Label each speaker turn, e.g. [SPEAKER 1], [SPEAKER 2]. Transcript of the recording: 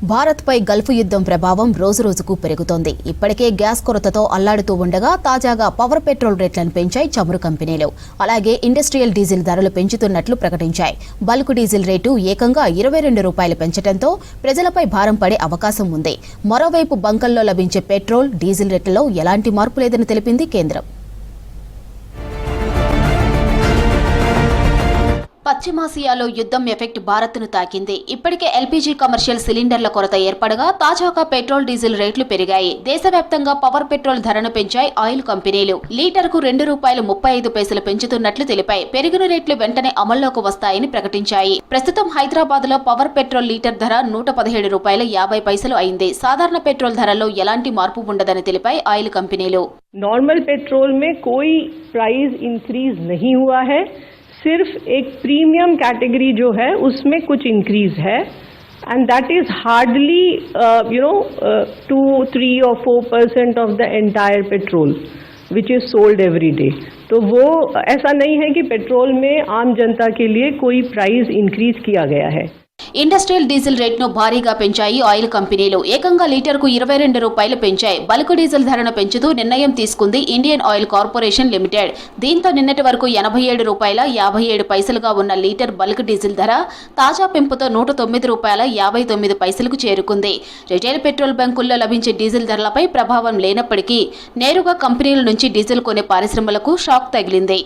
[SPEAKER 1] భారత్పై గల్ఫ్ యుద్ధం ప్రభావం రోజురోజుకు పెరుగుతోంది. ఇప్పటికే గ్యాస్ కొరతతో అల్లాడుతూ ఉండగా తాజాగా పవర్ పెట్రోల్ రేట్లను పెంచాయి చమురు కంపెనీలు. అలాగే ఇండస్ట్రియల్ డీజిల్ ధరలు పెంచుతున్నట్లు ప్రకటించాయి. బల్క్ డీజిల్ రేటు ఏకంగా 22 రూపాయలు పెంచడంతో ప్రజలపై భారం పడే అవకాశం ఉంది. మరోవైపు బంకల్లో లభించే పెట్రోల్, డీజిల్ రేట్లలో ఎలాంటి మార్పు లేదని తెలిపింది కేంద్రం. పశ్చిమాసియాలో యుద్ధం ఎఫెక్ట్ భారత్ను తాకింది. ఇప్పటికే ఎల్పీజీ కమర్షియల్ సిలిండర్ల కొరత ఏర్పడగా తాజాగా పెట్రోల్, డీజిల్ రేట్లు పెరిగాయి. దేశవ్యాప్తంగా పవర్ పెట్రోల్ ధరను పెంచాయి ఆయిల్ కంపెనీలు. లీటర్కు ₹2.35 పెంచుతున్నట్లు తెలిపాయి. పెరిగిన రేట్లు వెంటనే అమల్లోకి వస్తాయని ప్రకటించాయి. ప్రస్తుతం హైదరాబాద్ లో పవర్ పెట్రోల్ లీటర్ ధర ₹117.50 అయింది. సాధారణ పెట్రోల్ ధరల్లో ఎలాంటి మార్పు ఉండదని తెలిపాయి ఆయిల్ కంపెనీలు.
[SPEAKER 2] नॉर्मल पेट्रोल में कोई प्राइस इंक्रीज नहीं हुआ है, सिर्फ एक प्रीमियम कैटेगरी जो है उसमें कुछ इंक्रीज है and that is hardly 2, 3 or 4% of the entire petrol which is sold every day. तो वो ऐसा नहीं है कि पेट्रोल में आम जनता के लिए कोई प्राइस इंक्रीज किया गया है.
[SPEAKER 1] ఇండస్ట్రియల్ డీజిల్ రేట్ను భారీగా పెంచాయి ఆయిల్ కంపెనీలు. ఏకంగా లీటర్కు ₹22 పెంచాయి. బల్క్ డీజిల్ ధరను పెంచుతూ నిర్ణయం తీసుకుంది ఇండియన్ ఆయిల్ కార్పొరేషన్ లిమిటెడ్. దీంతో నిన్నటి వరకు ₹87.57గా ఉన్న లీటర్ బల్క్ డీజిల్ ధర తాజా పెంపుతో ₹109.59కు చేరుకుంది. రిటైల్ పెట్రోల్ బంకుల్లో లభించే డీజిల్ ధరలపై ప్రభావం లేనప్పటికీ నేరుగా కంపెనీల నుంచి డీజిల్ కొనే పరిశ్రమలకు షాక్ తగిలింది.